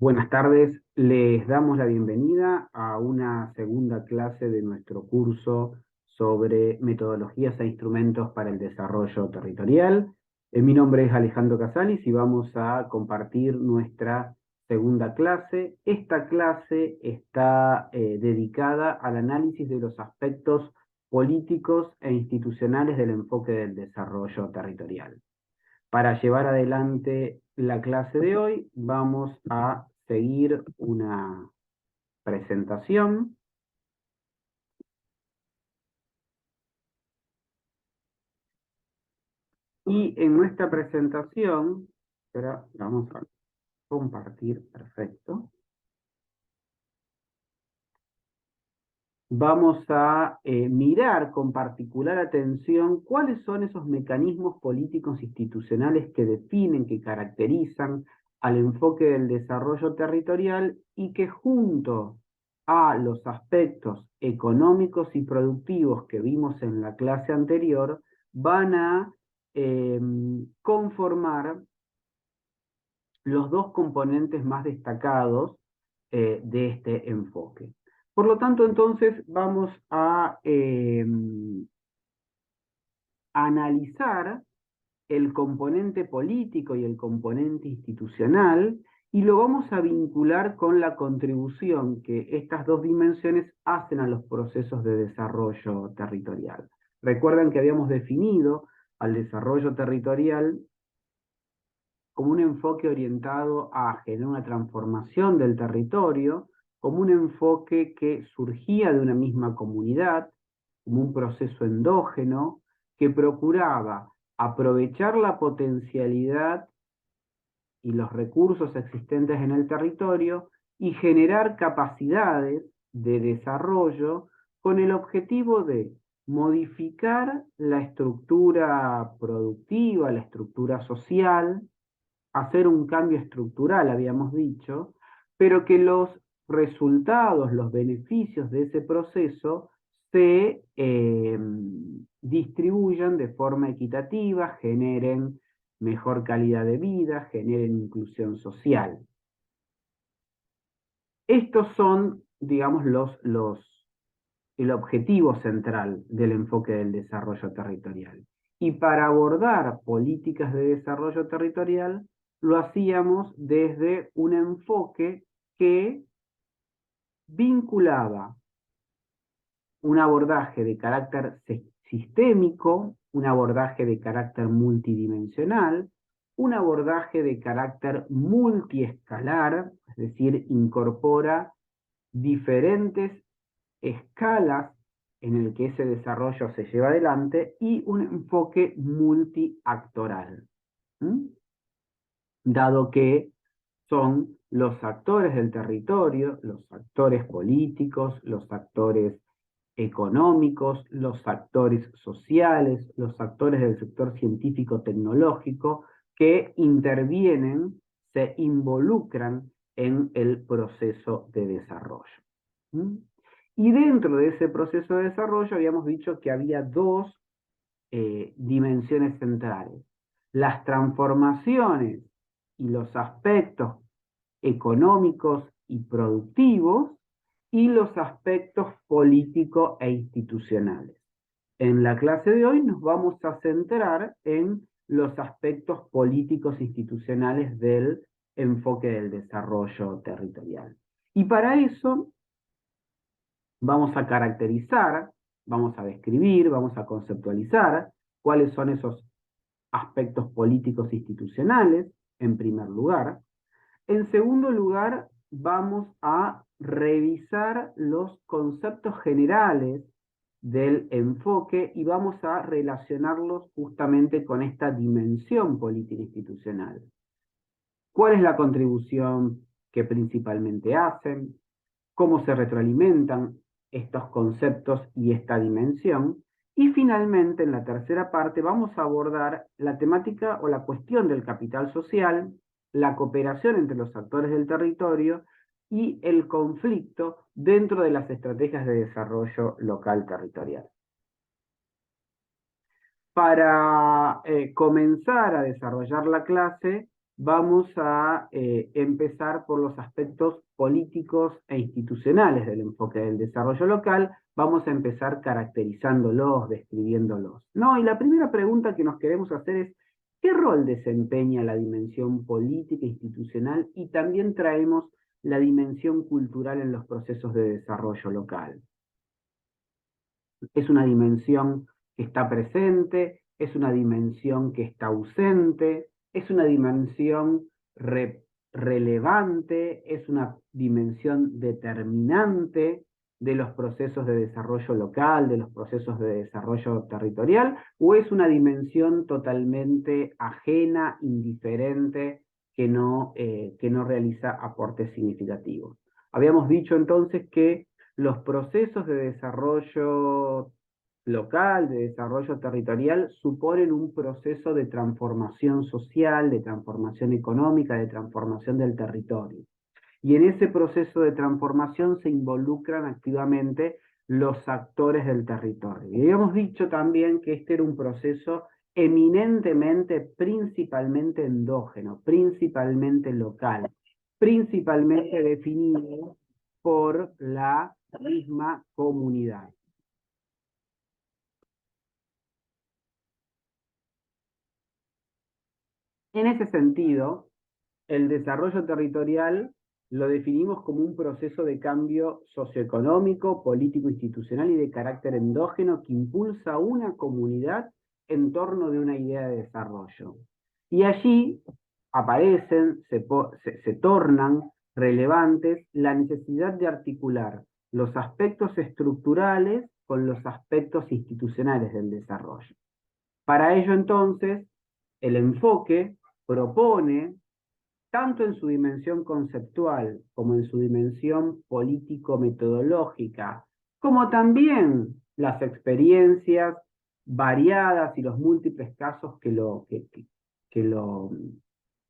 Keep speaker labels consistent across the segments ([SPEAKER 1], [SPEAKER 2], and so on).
[SPEAKER 1] Buenas tardes, les damos la bienvenida a una segunda clase de nuestro curso sobre metodologías e instrumentos para el desarrollo territorial. Mi nombre es Alejandro Casalis y vamos a compartir nuestra segunda clase. Esta clase está dedicada al análisis de los aspectos políticos e institucionales del enfoque del desarrollo territorial. Para llevar adelante la clase de hoy, vamos a seguir una presentación. Y en nuestra presentación, espera, vamos a compartir, perfecto. Vamos a mirar con particular atención cuáles son esos mecanismos políticos institucionales que definen, que caracterizan al enfoque del desarrollo territorial y que junto a los aspectos económicos y productivos que vimos en la clase anterior, van a conformar los dos componentes más destacados de este enfoque. Por lo tanto, entonces vamos a analizar el componente político y el componente institucional y lo vamos a vincular con la contribución que estas dos dimensiones hacen a los procesos de desarrollo territorial. Recuerdan que habíamos definido al desarrollo territorial como un enfoque orientado a generar una transformación del territorio, como un enfoque que surgía de una misma comunidad, como un proceso endógeno, que procuraba aprovechar la potencialidad y los recursos existentes en el territorio y generar capacidades de desarrollo con el objetivo de modificar la estructura productiva, la estructura social, hacer un cambio estructural, habíamos dicho, pero que los resultados, los beneficios de ese proceso se distribuyan de forma equitativa, generen mejor calidad de vida, generen inclusión social. Estos son, digamos, el objetivo central del enfoque del desarrollo territorial. Y para abordar políticas de desarrollo territorial, lo hacíamos desde un enfoque que vinculaba un abordaje de carácter sistémico, un abordaje de carácter multidimensional, un abordaje de carácter multiescalar, es decir, incorpora diferentes escalas en el que ese desarrollo se lleva adelante y un enfoque multiactoral, dado que son los actores del territorio, los actores políticos, los actores económicos, los actores sociales, los actores del sector científico-tecnológico que intervienen, se involucran en el proceso de desarrollo. Y dentro de ese proceso de desarrollo habíamos dicho que había dos dimensiones centrales. Las transformaciones y los aspectos económicos y productivos y los aspectos políticos e institucionales. En la clase de hoy nos vamos a centrar en los aspectos políticos institucionales del enfoque del desarrollo territorial. Y para eso vamos a caracterizar, vamos a describir, vamos a conceptualizar cuáles son esos aspectos políticos institucionales, en primer lugar. En segundo lugar, vamos a revisar los conceptos generales del enfoque y vamos a relacionarlos justamente con esta dimensión política institucional. ¿Cuál es la contribución que principalmente hacen? ¿Cómo se retroalimentan estos conceptos y esta dimensión? Y finalmente, en la tercera parte, vamos a abordar la temática o la cuestión del capital social, la cooperación entre los actores del territorio y el conflicto dentro de las estrategias de desarrollo local territorial. Para comenzar a desarrollar la clase, vamos a empezar por los aspectos políticos e institucionales del enfoque del desarrollo local. Vamos a empezar caracterizándolos, describiéndolos, ¿no? Y la primera pregunta que nos queremos hacer es, ¿qué rol desempeña la dimensión política e institucional? Y también traemos la dimensión cultural en los procesos de desarrollo local. Es una dimensión que está presente, es una dimensión que está ausente, es una dimensión relevante, es una dimensión determinante de los procesos de desarrollo local, de los procesos de desarrollo territorial, o es una dimensión totalmente ajena, indiferente, que no realiza aportes significativos. Habíamos dicho entonces que los procesos de desarrollo local, de desarrollo territorial, suponen un proceso de transformación social, de transformación económica, de transformación del territorio. Y en ese proceso de transformación se involucran activamente los actores del territorio. Y habíamos dicho también que este era un proceso eminentemente, principalmente endógeno, principalmente local, principalmente definido por la misma comunidad. En ese sentido, el desarrollo territorial lo definimos como un proceso de cambio socioeconómico, político, institucional y de carácter endógeno que impulsa a una comunidad en torno de una idea de desarrollo. Y allí aparecen, se tornan relevantes la necesidad de articular los aspectos estructurales con los aspectos institucionales del desarrollo. Para ello, entonces, el enfoque propone, tanto en su dimensión conceptual como en su dimensión político-metodológica, como también las experiencias variadas y los múltiples casos que lo, que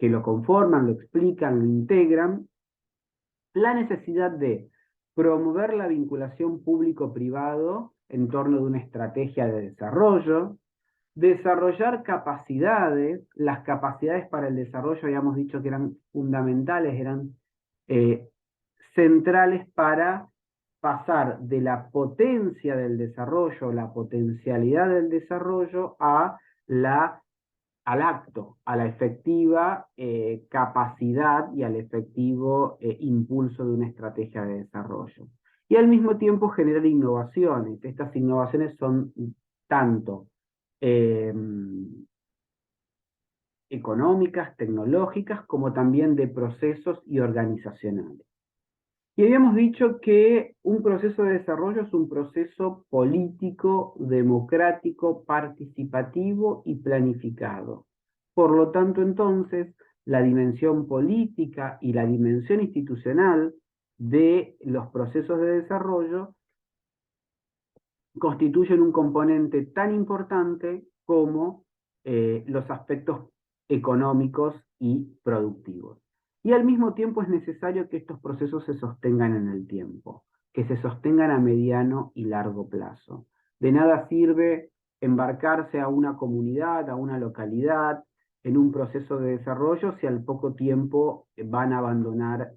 [SPEAKER 1] lo conforman, lo explican, lo integran, la necesidad de promover la vinculación público-privado en torno de una estrategia de desarrollo, desarrollar capacidades, las capacidades para el desarrollo habíamos dicho que eran fundamentales, eran eh, centrales para pasar de la potencia del desarrollo, la potencialidad del desarrollo al acto, a la efectiva capacidad y al efectivo impulso de una estrategia de desarrollo. Y al mismo tiempo generar innovaciones. Estas innovaciones son tanto eh, económicas, tecnológicas, como también de procesos y organizacionales. Y habíamos dicho que un proceso de desarrollo es un proceso político, democrático, participativo y planificado. Por lo tanto, entonces, la dimensión política y la dimensión institucional de los procesos de desarrollo constituyen un componente tan importante como los aspectos económicos y productivos. Y al mismo tiempo es necesario que estos procesos se sostengan en el tiempo, que se sostengan a mediano y largo plazo. De nada sirve embarcarse a una comunidad, a una localidad, en un proceso de desarrollo si al poco tiempo van a abandonar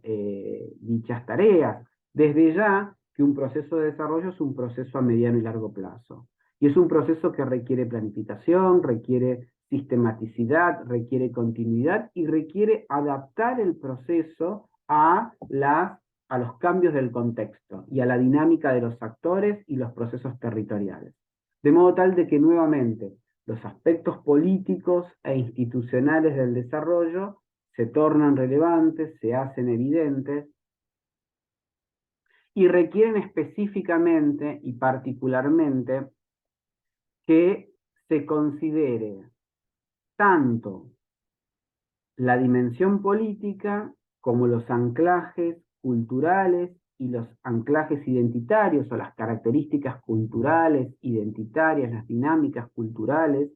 [SPEAKER 1] dichas tareas. Desde ya que un proceso de desarrollo es un proceso a mediano y largo plazo. Y es un proceso que requiere planificación, requiere sistematicidad, requiere continuidad y requiere adaptar el proceso a los cambios del contexto y a la dinámica de los actores y los procesos territoriales. De modo tal de que nuevamente los aspectos políticos e institucionales del desarrollo se tornan relevantes, se hacen evidentes y requieren específicamente y particularmente que se considere tanto la dimensión política como los anclajes culturales y los anclajes identitarios o las características culturales, identitarias, las dinámicas culturales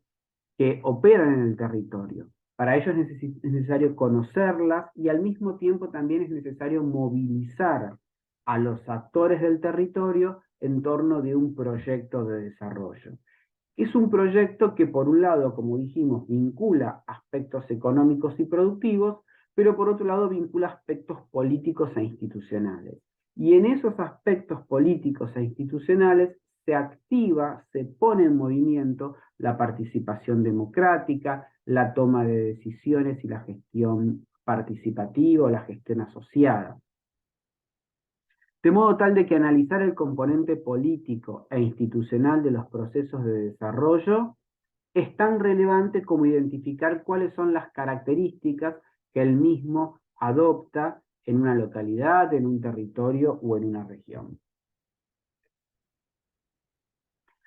[SPEAKER 1] que operan en el territorio. Para ello es necesario conocerlas y al mismo tiempo también es necesario movilizar a los actores del territorio en torno de un proyecto de desarrollo. Es un proyecto que, por un lado, como dijimos, vincula aspectos económicos y productivos, pero por otro lado vincula aspectos políticos e institucionales. Y en esos aspectos políticos e institucionales se activa, se pone en movimiento la participación democrática, la toma de decisiones y la gestión participativa o la gestión asociada. De modo tal de que analizar el componente político e institucional de los procesos de desarrollo es tan relevante como identificar cuáles son las características que el mismo adopta en una localidad, en un territorio o en una región.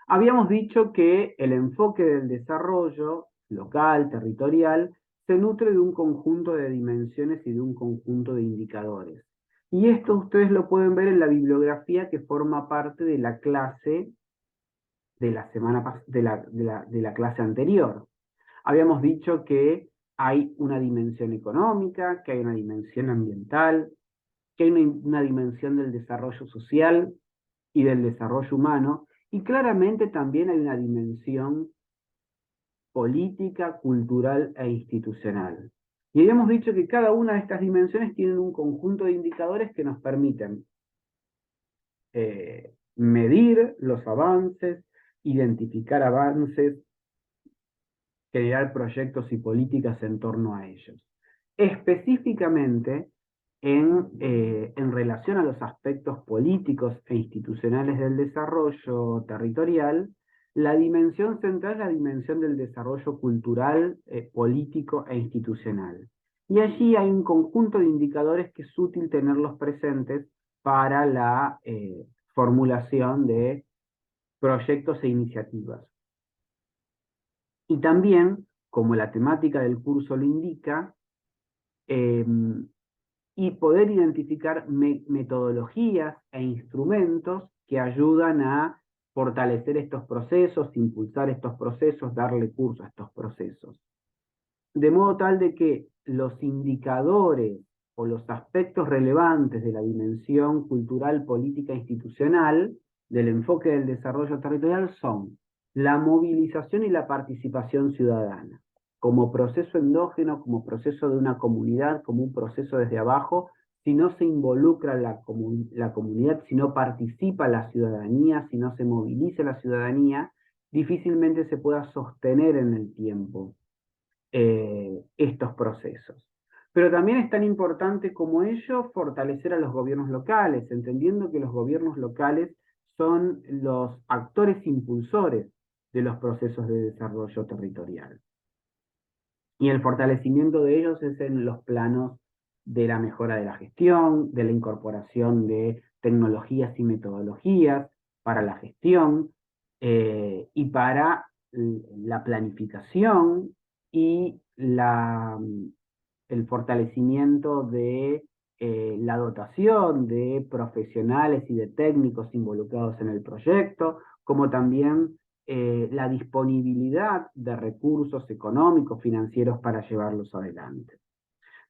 [SPEAKER 1] Habíamos dicho que el enfoque del desarrollo local, territorial, se nutre de un conjunto de dimensiones y de un conjunto de indicadores. Y esto ustedes lo pueden ver en la bibliografía que forma parte de la clase de la semana de la clase anterior. Habíamos dicho que hay una dimensión económica, que hay una dimensión ambiental, que hay una dimensión del desarrollo social y del desarrollo humano, y claramente también hay una dimensión política, cultural e institucional. Y habíamos dicho que cada una de estas dimensiones tienen un conjunto de indicadores que nos permiten medir los avances, identificar avances, crear proyectos y políticas en torno a ellos. Específicamente, en relación a los aspectos políticos e institucionales del desarrollo territorial, la dimensión central es la dimensión del desarrollo cultural, político e institucional. Y allí hay un conjunto de indicadores que es útil tenerlos presentes para la formulación de proyectos e iniciativas. Y también, como la temática del curso lo indica, y poder identificar metodologías e instrumentos que ayudan a fortalecer estos procesos, impulsar estos procesos, darle curso a estos procesos. De modo tal de que los indicadores o los aspectos relevantes de la dimensión cultural, política e institucional del enfoque del desarrollo territorial son la movilización y la participación ciudadana, como proceso endógeno, como proceso de una comunidad, como un proceso desde abajo. Si no se involucra la comunidad, si no participa la ciudadanía, si no se moviliza la ciudadanía, difícilmente se pueda sostener en el tiempo estos procesos. Pero también es tan importante como ello fortalecer a los gobiernos locales, entendiendo que los gobiernos locales son los actores impulsores de los procesos de desarrollo territorial. Y el fortalecimiento de ellos es en los planos de la mejora de la gestión, de la incorporación de tecnologías y metodologías para la gestión y para la planificación y el fortalecimiento de la dotación de profesionales y de técnicos involucrados en el proyecto, como también la disponibilidad de recursos económicos, financieros para llevarlos adelante.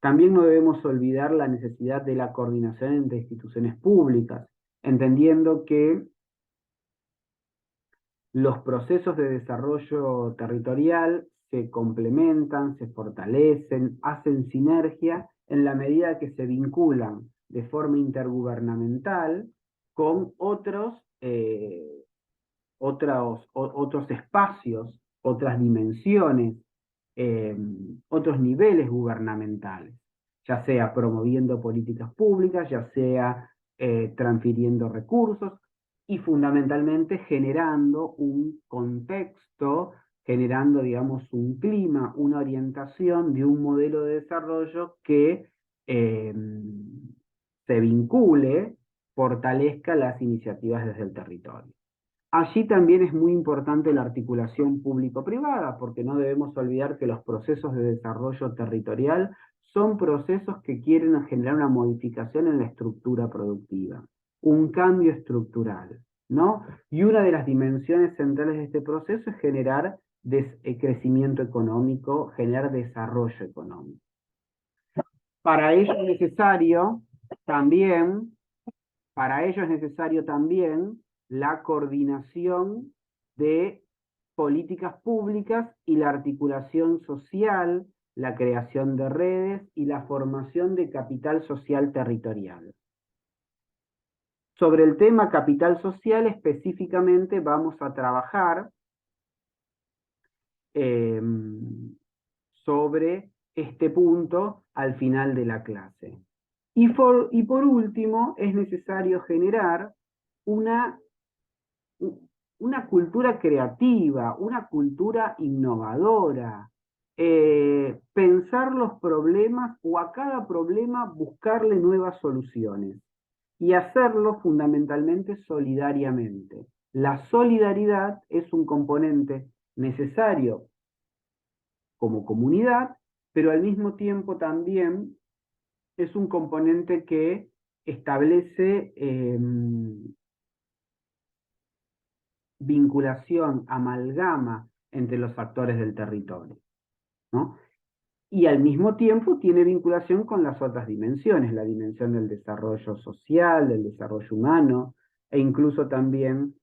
[SPEAKER 1] También no debemos olvidar la necesidad de la coordinación entre instituciones públicas, entendiendo que los procesos de desarrollo territorial se complementan, se fortalecen, hacen sinergia en la medida que se vinculan de forma intergubernamental con otros espacios, otras dimensiones, otros niveles gubernamentales, ya sea promoviendo políticas públicas, ya sea transfiriendo recursos y fundamentalmente generando un contexto, generando, digamos, un clima, una orientación de un modelo de desarrollo que se vincule, fortalezca las iniciativas desde el territorio. Allí también es muy importante la articulación público-privada, porque no debemos olvidar que los procesos de desarrollo territorial son procesos que quieren generar una modificación en la estructura productiva, un cambio estructural, ¿no? Y una de las dimensiones centrales de este proceso es generar crecimiento económico, generar desarrollo económico. Para ello es necesario también la coordinación de políticas públicas y la articulación social, la creación de redes y la formación de capital social territorial. Sobre el tema capital social específicamente vamos a trabajar sobre este punto al final de la clase. Y por último, es necesario generar una cultura creativa, una cultura innovadora, pensar los problemas o a cada problema buscarle nuevas soluciones y hacerlo fundamentalmente solidariamente. La solidaridad es un componente necesario como comunidad, pero al mismo tiempo también es un componente que establece vinculación, amalgama entre los factores del territorio, ¿no? Y al mismo tiempo tiene vinculación con las otras dimensiones, la dimensión del desarrollo social, del desarrollo humano, e incluso también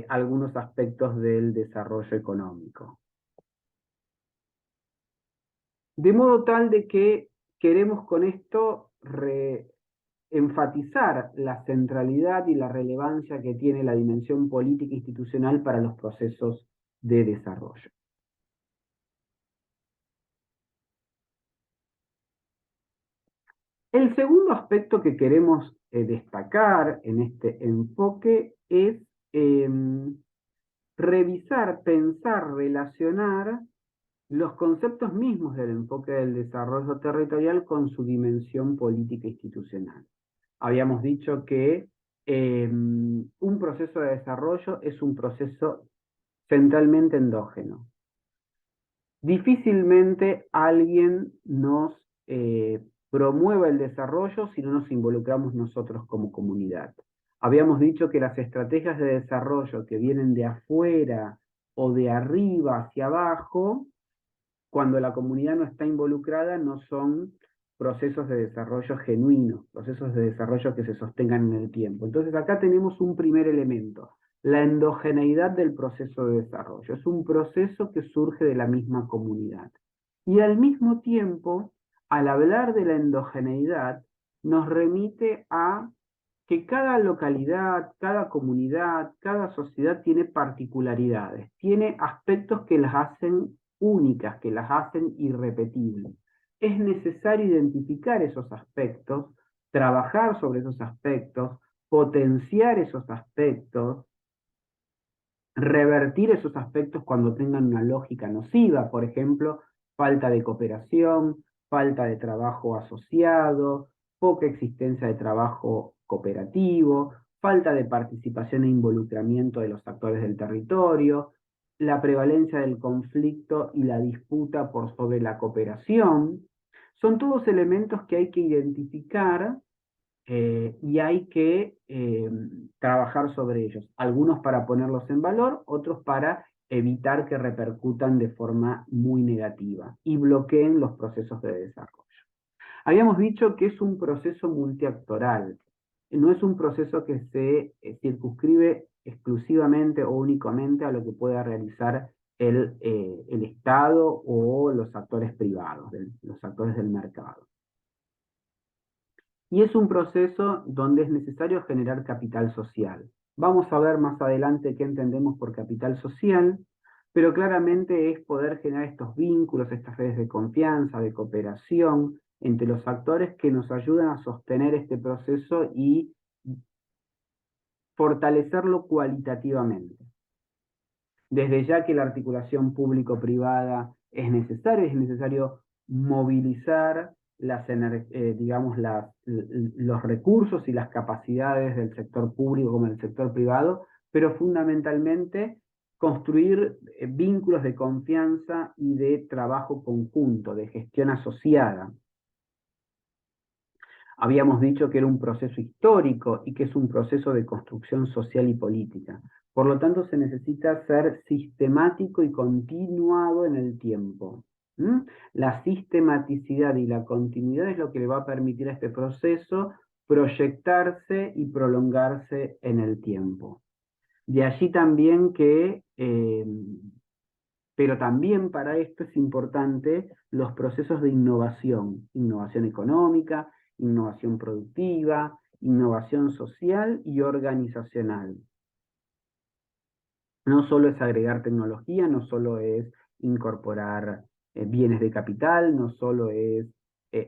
[SPEAKER 1] algunos aspectos del desarrollo económico. De modo tal de que queremos con esto enfatizar la centralidad y la relevancia que tiene la dimensión política e institucional para los procesos de desarrollo. El segundo aspecto que queremos destacar en este enfoque es revisar, pensar, relacionar los conceptos mismos del enfoque del desarrollo territorial con su dimensión política e institucional. Habíamos dicho que un proceso de desarrollo es un proceso centralmente endógeno. Difícilmente alguien nos promueva el desarrollo si no nos involucramos nosotros como comunidad. Habíamos dicho que las estrategias de desarrollo que vienen de afuera o de arriba hacia abajo, cuando la comunidad no está involucrada, no son procesos de desarrollo genuinos, procesos de desarrollo que se sostengan en el tiempo. Entonces acá tenemos un primer elemento, la endogeneidad del proceso de desarrollo. Es un proceso que surge de la misma comunidad. Y al mismo tiempo, al hablar de la endogeneidad, nos remite a que cada localidad, cada comunidad, cada sociedad tiene particularidades, tiene aspectos que las hacen únicas, que las hacen irrepetibles. Es necesario identificar esos aspectos, trabajar sobre esos aspectos, potenciar esos aspectos, revertir esos aspectos cuando tengan una lógica nociva, por ejemplo, falta de cooperación, falta de trabajo asociado, poca existencia de trabajo cooperativo, falta de participación e involucramiento de los actores del territorio, la prevalencia del conflicto y la disputa por sobre la cooperación. Son todos elementos que hay que identificar y hay que trabajar sobre ellos. Algunos para ponerlos en valor, otros para evitar que repercutan de forma muy negativa y bloqueen los procesos de desarrollo. Habíamos dicho que es un proceso multiactoral, no es un proceso que se circunscribe exclusivamente o únicamente a lo que pueda realizar el Estado o los actores privados, los actores del mercado. Y es un proceso donde es necesario generar capital social. Vamos a ver más adelante qué entendemos por capital social, pero claramente es poder generar estos vínculos, estas redes de confianza, de cooperación entre los actores que nos ayudan a sostener este proceso y fortalecerlo cualitativamente. Desde ya que la articulación público-privada es necesario movilizar los recursos y las capacidades del sector público como del sector privado, pero fundamentalmente construir vínculos de confianza y de trabajo conjunto, de gestión asociada. Habíamos dicho que era un proceso histórico y que es un proceso de construcción social y política. Por lo tanto, se necesita ser sistemático y continuado en el tiempo. La sistematicidad y la continuidad es lo que le va a permitir a este proceso proyectarse y prolongarse en el tiempo. De allí también que Pero también para esto es importante los procesos de innovación, innovación económica, innovación productiva, innovación social y organizacional. No solo es agregar tecnología, no solo es incorporar bienes de capital, no solo es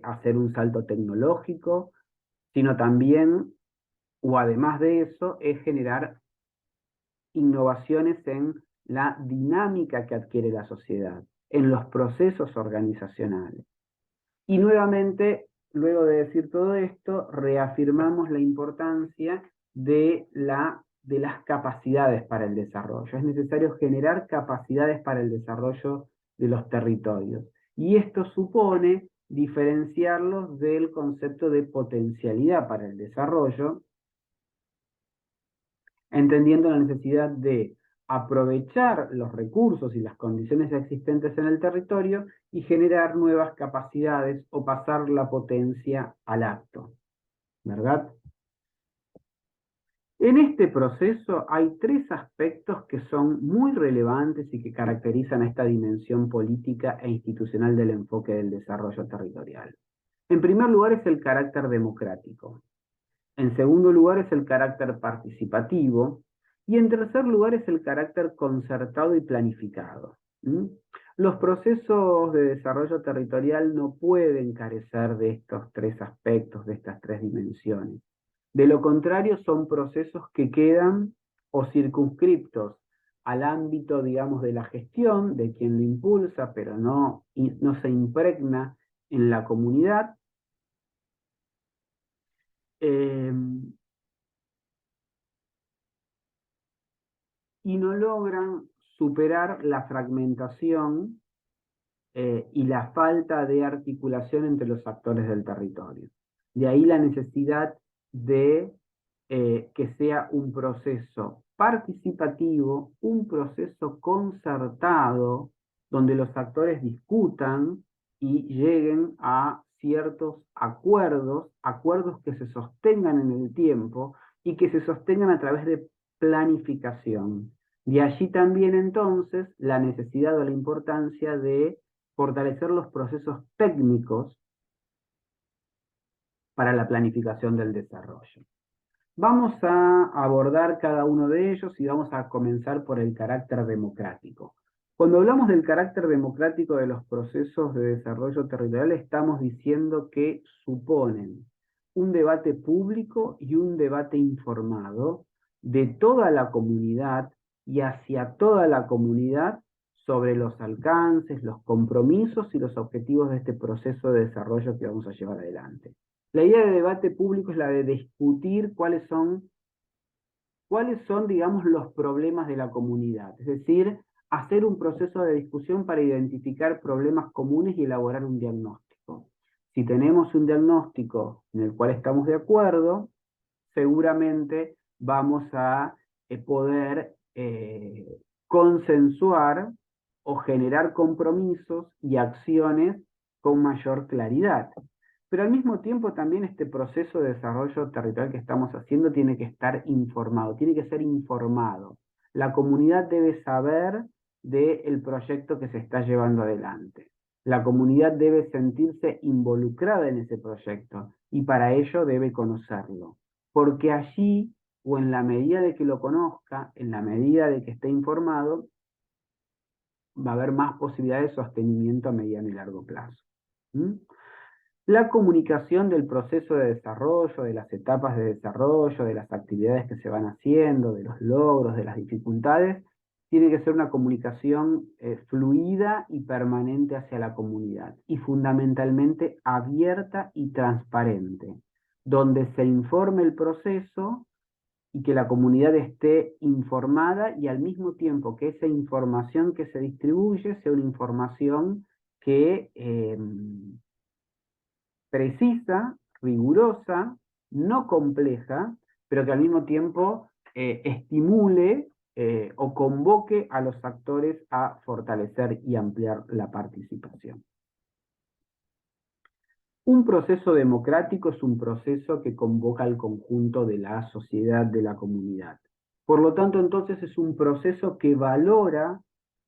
[SPEAKER 1] hacer un salto tecnológico, sino también, o además de eso, es generar innovaciones en la dinámica que adquiere la sociedad, en los procesos organizacionales. Y nuevamente, luego de decir todo esto, reafirmamos la importancia de las capacidades para el desarrollo. Es necesario generar capacidades para el desarrollo de los territorios. Y esto supone diferenciarlos del concepto de potencialidad para el desarrollo, entendiendo la necesidad de aprovechar los recursos y las condiciones existentes en el territorio y generar nuevas capacidades o pasar la potencia al acto, ¿verdad? En este proceso hay tres aspectos que son muy relevantes y que caracterizan a esta dimensión política e institucional del enfoque del desarrollo territorial. En primer lugar es el carácter democrático. En segundo lugar es el carácter participativo. Y en tercer lugar es el carácter concertado y planificado. Los procesos de desarrollo territorial no pueden carecer de estos tres aspectos, de estas tres dimensiones. De lo contrario, son procesos que quedan o circunscriptos al ámbito, digamos, de la gestión, de quien lo impulsa, pero no se impregna en la comunidad. Y no logran superar la fragmentación y la falta de articulación entre los actores del territorio. De ahí la necesidad de que sea un proceso participativo, un proceso concertado, donde los actores discutan y lleguen a ciertos acuerdos, acuerdos que se sostengan en el tiempo y que se sostengan a través de planificación. De allí también entonces la necesidad o la importancia de fortalecer los procesos técnicos para la planificación del desarrollo. Vamos a abordar cada uno de ellos y vamos a comenzar por el carácter democrático. Cuando hablamos del carácter democrático de los procesos de desarrollo territorial, estamos diciendo que suponen un debate público y un debate informado de toda la comunidad y hacia toda la comunidad sobre los alcances, los compromisos y los objetivos de este proceso de desarrollo que vamos a llevar adelante. La idea de debate público es la de discutir cuáles son, digamos, los problemas de la comunidad. Es decir, hacer un proceso de discusión para identificar problemas comunes y elaborar un diagnóstico. Si tenemos un diagnóstico en el cual estamos de acuerdo, seguramente vamos a poder consensuar o generar compromisos y acciones con mayor claridad. Pero al mismo tiempo también este proceso de desarrollo territorial que estamos haciendo tiene que estar informado, tiene que ser informado. La comunidad debe saber del proyecto que se está llevando adelante. La comunidad debe sentirse involucrada en ese proyecto y para ello debe conocerlo. Porque allí, o en la medida de que lo conozca, en la medida de que esté informado, va a haber más posibilidades de sostenimiento a mediano y largo plazo. La comunicación del proceso de desarrollo, de las etapas de desarrollo, de las actividades que se van haciendo, de los logros, de las dificultades, tiene que ser una comunicación fluida y permanente hacia la comunidad, y fundamentalmente abierta y transparente, donde se informe el proceso y que la comunidad esté informada y al mismo tiempo que esa información que se distribuye sea una información que precisa, rigurosa, no compleja, pero que al mismo tiempo estimule o convoque a los actores a fortalecer y ampliar la participación. Un proceso democrático es un proceso que convoca al conjunto de la sociedad, de la comunidad. Por lo tanto, entonces es un proceso que valora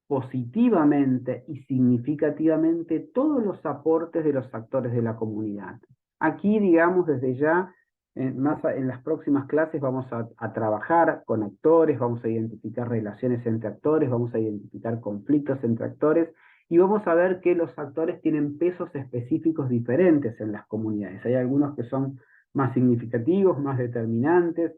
[SPEAKER 1] positivamente y significativamente todos los aportes de los actores de la comunidad. Aquí, digamos, desde ya, en las próximas clases vamos a trabajar con actores, vamos a identificar relaciones entre actores, vamos a identificar conflictos entre actores, y vamos a ver que los actores tienen pesos específicos diferentes en las comunidades. Hay algunos que son más significativos, más determinantes,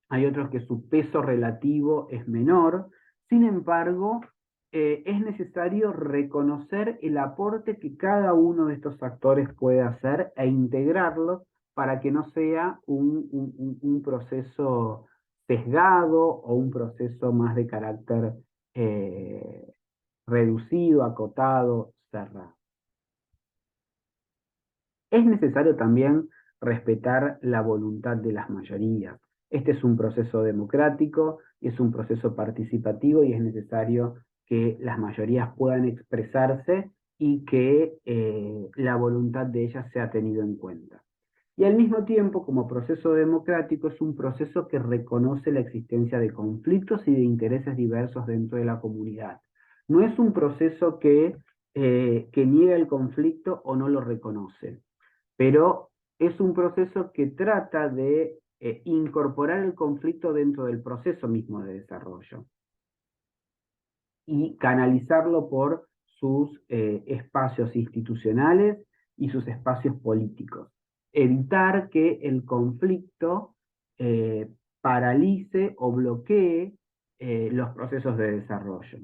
[SPEAKER 1] hay otros que su peso relativo es menor. Sin embargo, es necesario reconocer el aporte que cada uno de estos actores puede hacer e integrarlos para que no sea un proceso sesgado o un proceso más de carácter eh, reducido, acotado, cerrado. Es necesario también respetar la voluntad de las mayorías. Este es un proceso democrático, es un proceso participativo y es necesario que las mayorías puedan expresarse y que la voluntad de ellas sea tenido en cuenta. Y al mismo tiempo, como proceso democrático, es un proceso que reconoce la existencia de conflictos y de intereses diversos dentro de la comunidad. No es un proceso que niega el conflicto o no lo reconoce, pero es un proceso que trata de incorporar el conflicto dentro del proceso mismo de desarrollo y canalizarlo por sus espacios institucionales y sus espacios políticos. Evitar que el conflicto eh, paralice o bloquee los procesos de desarrollo.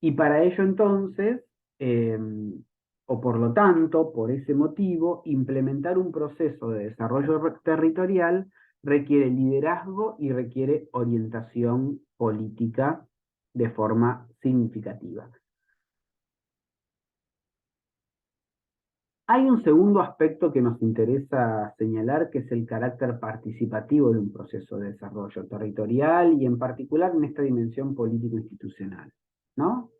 [SPEAKER 1] Y para ello entonces, eh, o por lo tanto, por ese motivo, implementar un proceso de desarrollo territorial requiere liderazgo y requiere orientación política de forma significativa. Hay un segundo aspecto que nos interesa señalar, que es el carácter participativo de un proceso de desarrollo territorial y en particular en esta dimensión político-institucional, ¿no?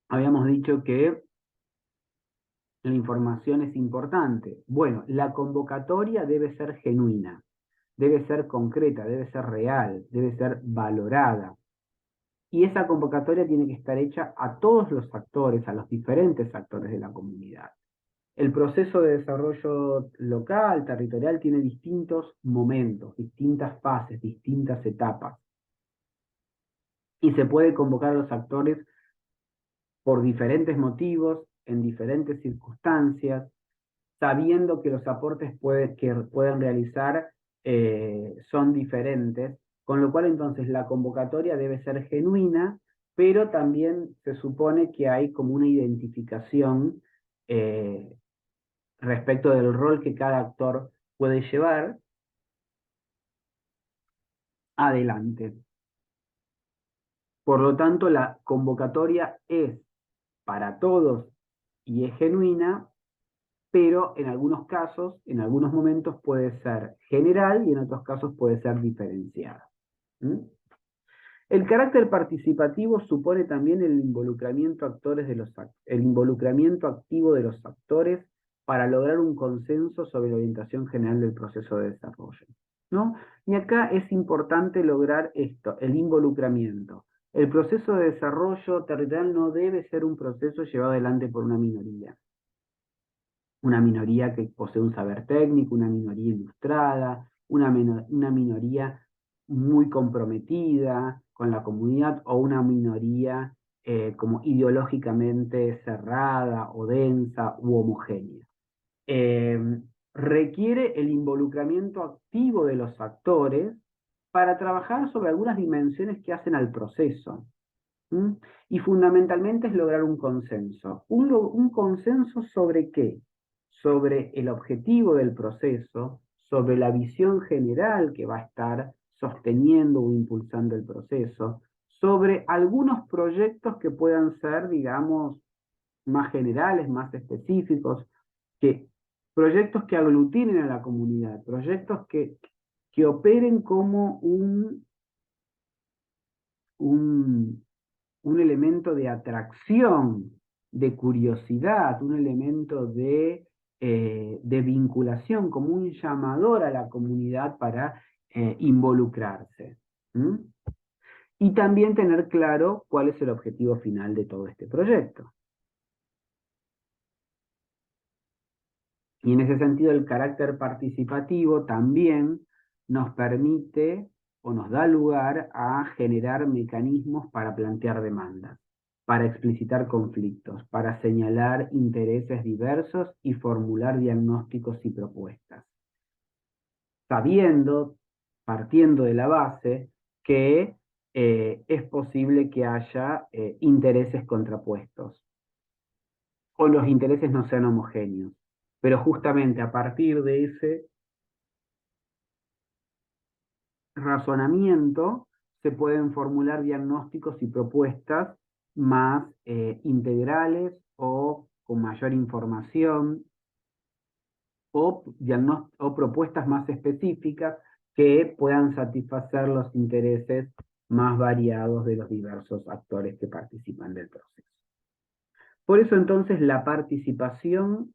[SPEAKER 1] Habíamos dicho que la información es importante. Bueno, la convocatoria debe ser genuina, debe ser concreta, debe ser real, debe ser valorada. Y esa convocatoria tiene que estar hecha a todos los actores, a los diferentes actores de la comunidad. El proceso de desarrollo local, territorial, tiene distintos momentos, distintas fases, distintas etapas. Y se puede convocar a los actores por diferentes motivos, en diferentes circunstancias, sabiendo que los aportes que pueden realizar son diferentes, con lo cual entonces la convocatoria debe ser genuina, pero también se supone que hay como una identificación eh, respecto del rol que cada actor puede llevar adelante. Por lo tanto, la convocatoria es para todos y es genuina, pero en algunos casos, en algunos momentos puede ser general y en otros casos puede ser diferenciada. ¿Mm? El carácter participativo supone también el involucramiento, el involucramiento activo de los actores para lograr un consenso sobre la orientación general del proceso de desarrollo, ¿no? Y acá es importante lograr esto, el involucramiento. El proceso de desarrollo territorial no debe ser un proceso llevado adelante por una minoría que posee un saber técnico, una minoría ilustrada, una minoría muy comprometida con la comunidad o una minoría como ideológicamente cerrada o densa u homogénea. Eh, Requiere el involucramiento activo de los actores para trabajar sobre algunas dimensiones que hacen al proceso. ¿Mm? Y fundamentalmente es lograr un consenso. ¿Un consenso sobre qué? Sobre el objetivo del proceso, sobre la visión general que va a estar sosteniendo o impulsando el proceso, sobre algunos proyectos que puedan ser, digamos, más generales, más específicos, que, proyectos que aglutinen a la comunidad, proyectos que operen como un, un elemento de atracción, de curiosidad, un elemento de vinculación, como un llamador a la comunidad para involucrarse. ¿Mm? Y también tener claro cuál es el objetivo final de todo este proyecto. Y en ese sentido el carácter participativo también nos permite o nos da lugar a generar mecanismos para plantear demandas, para explicitar conflictos, para señalar intereses diversos y formular diagnósticos y propuestas, sabiendo, partiendo de la base, que es posible que haya intereses contrapuestos o los intereses no sean homogéneos. Pero justamente a partir de ese razonamiento se pueden formular diagnósticos y propuestas más integrales o con mayor información o propuestas más específicas que puedan satisfacer los intereses más variados de los diversos actores que participan del proceso. Por eso entonces la participación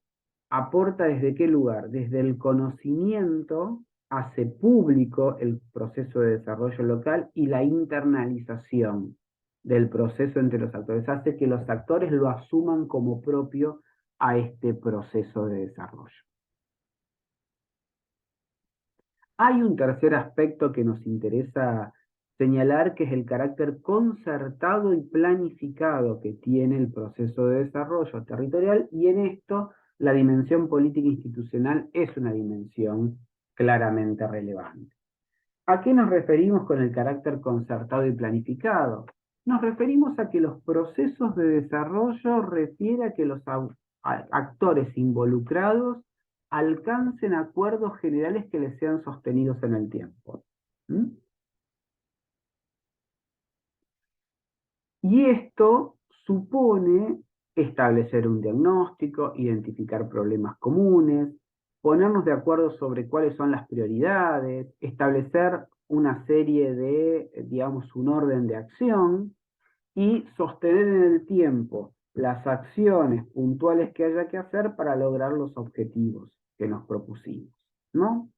[SPEAKER 1] aporta desde qué lugar, desde el conocimiento hace público el proceso de desarrollo local y la internalización del proceso entre los actores, hace que los actores lo asuman como propio a este proceso de desarrollo. Hay un tercer aspecto que nos interesa señalar, que es el carácter concertado y planificado que tiene el proceso de desarrollo territorial, y en esto la dimensión política institucional es una dimensión claramente relevante. ¿A qué nos referimos con el carácter concertado y planificado? Nos referimos a que los procesos de desarrollo refiere a que los actores involucrados alcancen acuerdos generales que les sean sostenidos en el tiempo. ¿Mm? Y esto supone establecer un diagnóstico, identificar problemas comunes, ponernos de acuerdo sobre cuáles son las prioridades, establecer una serie de, digamos, un orden de acción y sostener en el tiempo las acciones puntuales que haya que hacer para lograr los objetivos que nos propusimos, ¿no?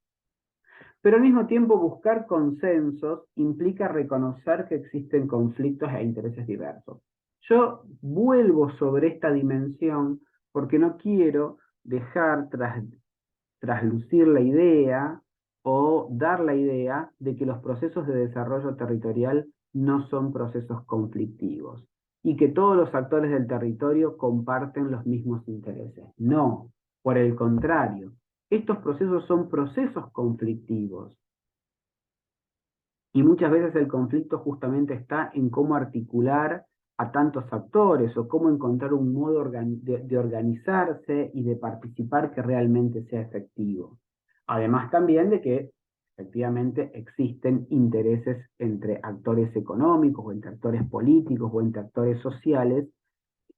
[SPEAKER 1] Pero al mismo tiempo buscar consensos implica reconocer que existen conflictos e intereses diversos. Yo vuelvo sobre esta dimensión porque no quiero dejar traslucir la idea o dar la idea de que los procesos de desarrollo territorial no son procesos conflictivos y que todos los actores del territorio comparten los mismos intereses. No, por el contrario, estos procesos son procesos conflictivos y muchas veces el conflicto justamente está en cómo articular a tantos actores o cómo encontrar un modo de organizarse y de participar que realmente sea efectivo. Además también de que efectivamente existen intereses entre actores económicos o entre actores políticos o entre actores sociales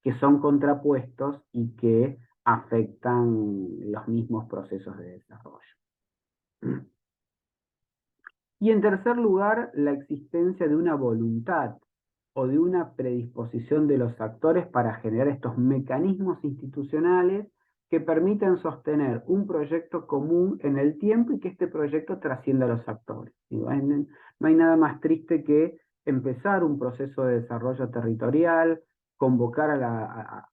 [SPEAKER 1] que son contrapuestos y que afectan los mismos procesos de desarrollo. Y en tercer lugar, la existencia de una voluntad o de una predisposición de los actores para generar estos mecanismos institucionales que permitan sostener un proyecto común en el tiempo y que este proyecto trascienda a los actores. No hay nada más triste que empezar un proceso de desarrollo territorial, convocar a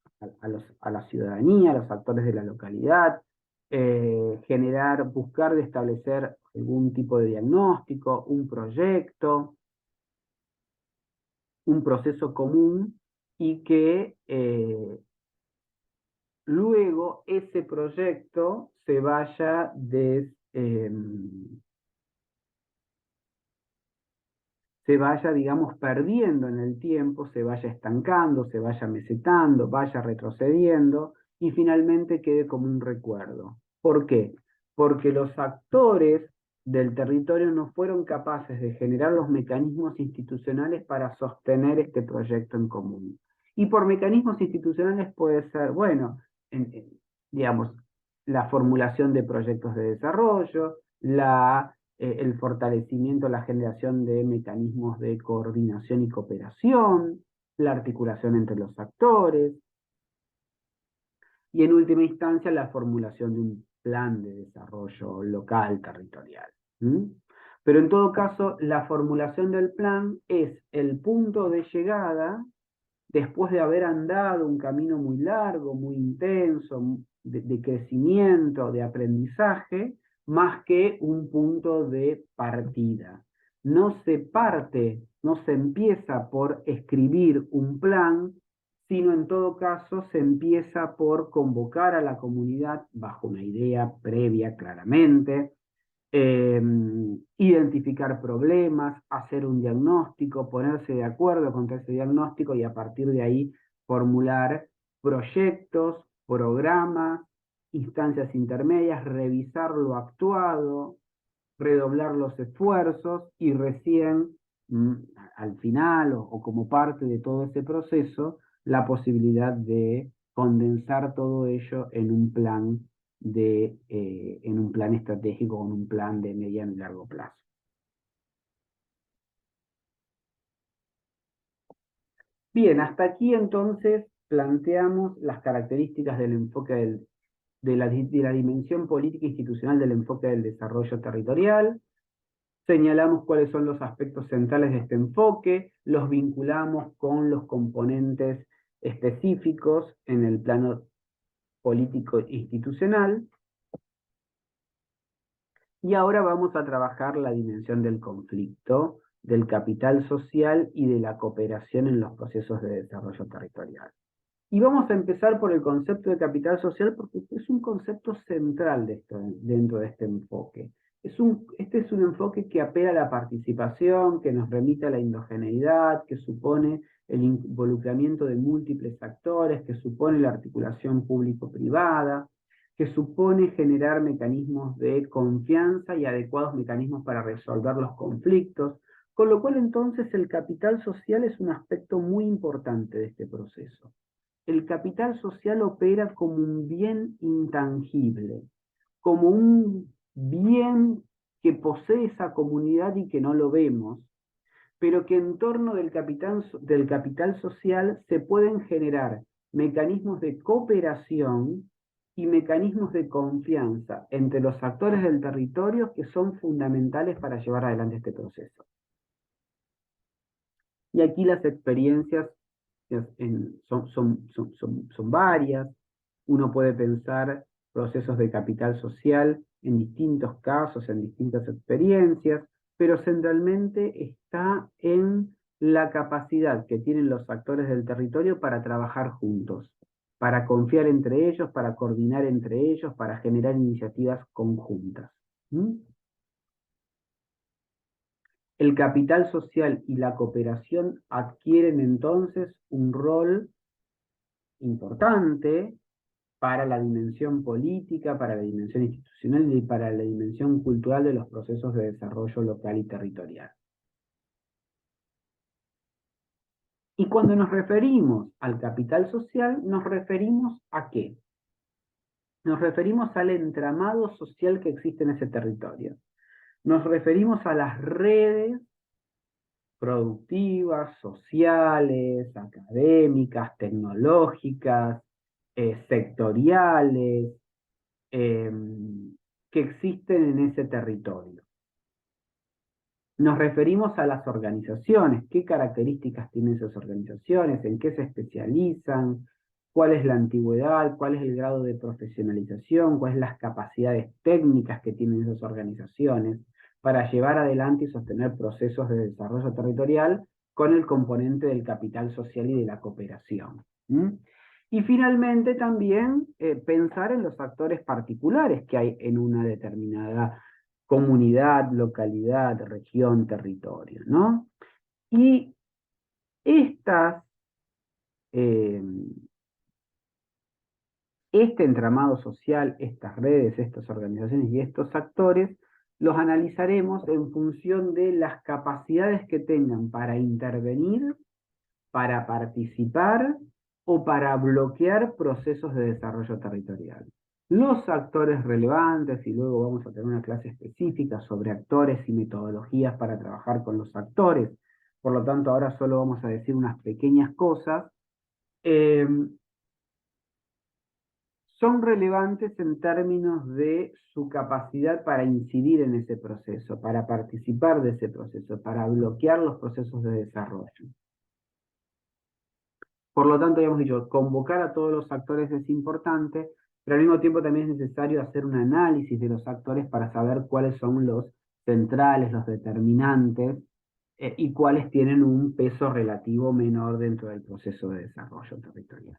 [SPEAKER 1] la ciudadanía, a los actores de la localidad, buscar de establecer algún tipo de diagnóstico, un proyecto, un proceso común y que luego ese proyecto se vaya, digamos, perdiendo en el tiempo, se vaya estancando, se vaya mesetando, vaya retrocediendo y finalmente quede como un recuerdo. ¿Por qué? Porque los actores del territorio no fueron capaces de generar los mecanismos institucionales para sostener este proyecto en común. Y por mecanismos institucionales puede ser, bueno, digamos, la formulación de proyectos de desarrollo, el fortalecimiento, la generación de mecanismos de coordinación y cooperación, la articulación entre los actores y en última instancia la formulación de un plan de desarrollo local, territorial. ¿Mm? Pero en todo caso, la formulación del plan es el punto de llegada después de haber andado un camino muy largo, muy intenso, de crecimiento, de aprendizaje, más que un punto de partida. No se parte, no se empieza por escribir un plan, sino en todo caso se empieza por convocar a la comunidad bajo una idea previa claramente, eh, identificar problemas, hacer un diagnóstico, ponerse de acuerdo contra ese diagnóstico y a partir de ahí formular proyectos, programas, instancias intermedias, revisar lo actuado, redoblar los esfuerzos y recién al final o como parte de todo ese proceso, la posibilidad de condensar todo ello en un plan en un plan estratégico, en un plan de mediano y largo plazo. Bien, hasta aquí entonces planteamos las características del enfoque de la dimensión política e institucional del enfoque del desarrollo territorial. Señalamos cuáles son los aspectos centrales de este enfoque, los vinculamos con los componentes específicos en el plano político institucional. Y ahora vamos a trabajar la dimensión del conflicto, del capital social y de la cooperación en los procesos de desarrollo territorial. Y vamos a empezar por el concepto de capital social porque es un concepto central dentro de este enfoque. Este es un enfoque que apela a la participación, que nos remite a la endogeneidad, que supone el involucramiento de múltiples actores, que supone la articulación público-privada, que supone generar mecanismos de confianza y adecuados mecanismos para resolver los conflictos, con lo cual entonces el capital social es un aspecto muy importante de este proceso. El capital social opera como un bien intangible, como un bien que posee esa comunidad y que no lo vemos, pero que en torno del capital social se pueden generar mecanismos de cooperación y mecanismos de confianza entre los actores del territorio que son fundamentales para llevar adelante este proceso. Y aquí las experiencias son varias. Uno puede pensar procesos de capital social en distintos casos, en distintas experiencias, pero centralmente está en la capacidad que tienen los actores del territorio para trabajar juntos, para confiar entre ellos, para coordinar entre ellos, para generar iniciativas conjuntas. ¿Mm? El capital social y la cooperación adquieren entonces un rol importante para la dimensión política, para la dimensión institucional y para la dimensión cultural de los procesos de desarrollo local y territorial. Y cuando nos referimos al capital social, ¿nos referimos a qué? Nos referimos al entramado social que existe en ese territorio. Nos referimos a las redes productivas, sociales, académicas, tecnológicas, sectoriales, que existen en ese territorio. Nos referimos a las organizaciones, qué características tienen esas organizaciones, en qué se especializan, cuál es la antigüedad, cuál es el grado de profesionalización, cuáles son las capacidades técnicas que tienen esas organizaciones para llevar adelante y sostener procesos de desarrollo territorial con el componente del capital social y de la cooperación. Y finalmente también pensar en los actores particulares que hay en una determinada comunidad, localidad, región, territorio, ¿no? Y estas, eh, este entramado social, estas redes, estas organizaciones y estos actores, los analizaremos en función de las capacidades que tengan para intervenir, para participar o para bloquear procesos de desarrollo territorial. Los actores relevantes, y luego vamos a tener una clase específica sobre actores y metodologías para trabajar con los actores, por lo tanto ahora solo vamos a decir unas pequeñas cosas, son relevantes en términos de su capacidad para incidir en ese proceso, para participar de ese proceso, para bloquear los procesos de desarrollo. Por lo tanto, habíamos dicho, convocar a todos los actores es importante, pero al mismo tiempo también es necesario hacer un análisis de los actores para saber cuáles son los centrales, los determinantes, y cuáles tienen un peso relativo menor dentro del proceso de desarrollo territorial.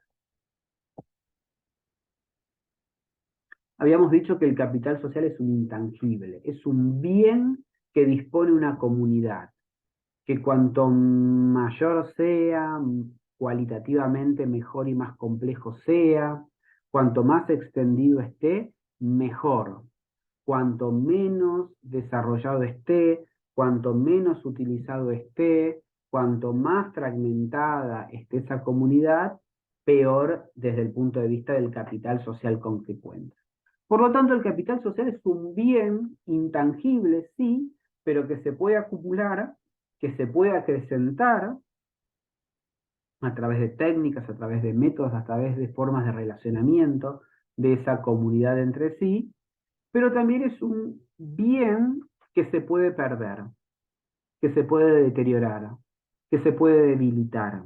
[SPEAKER 1] Habíamos dicho que el capital social es un intangible, es un bien que dispone una comunidad, que cuanto mayor sea, cualitativamente mejor y más complejo sea, cuanto más extendido esté, mejor. Cuanto menos desarrollado esté, cuanto menos utilizado esté, cuanto más fragmentada esté esa comunidad, peor desde el punto de vista del capital social con que cuenta. Por lo tanto, el capital social es un bien intangible, sí, pero que se puede acumular, que se puede acrecentar a través de técnicas, a través de métodos, a través de formas de relacionamiento de esa comunidad entre sí, pero también es un bien que se puede perder, que se puede deteriorar, que se puede debilitar.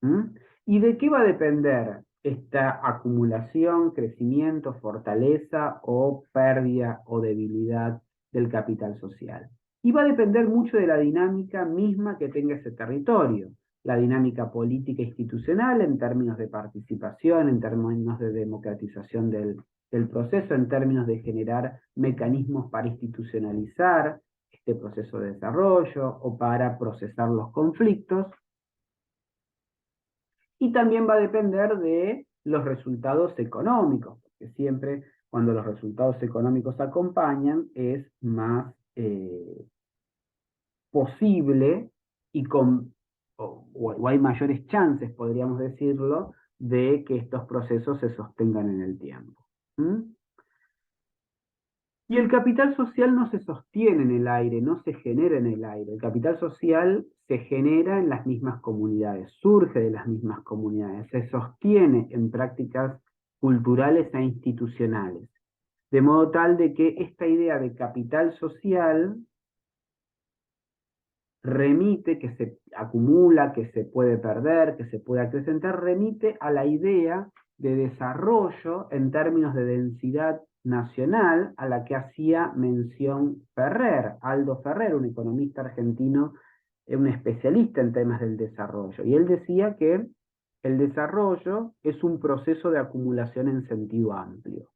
[SPEAKER 1] ¿Mm? ¿Y de qué va a depender esta acumulación, crecimiento, fortaleza o pérdida o debilidad del capital social? Y va a depender mucho de la dinámica misma que tenga ese territorio, la dinámica política e institucional en términos de participación, en términos de democratización del proceso, en términos de generar mecanismos para institucionalizar este proceso de desarrollo o para procesar los conflictos. Y también va a depender de los resultados económicos, porque siempre cuando los resultados económicos acompañan es más posible y o hay mayores chances, podríamos decirlo, de que estos procesos se sostengan en el tiempo. ¿Mm? Y el capital social no se sostiene en el aire, no se genera en el aire. El capital social se genera en las mismas comunidades, surge de las mismas comunidades, se sostiene en prácticas culturales e institucionales. De modo tal de que esta idea de capital social remite, que se acumula, que se puede perder, que se puede acrecentar, remite a la idea de desarrollo en términos de densidad nacional a la que hacía mención Ferrer, Aldo Ferrer, un economista argentino, un especialista en temas del desarrollo. Y él decía que el desarrollo es un proceso de acumulación en sentido amplio.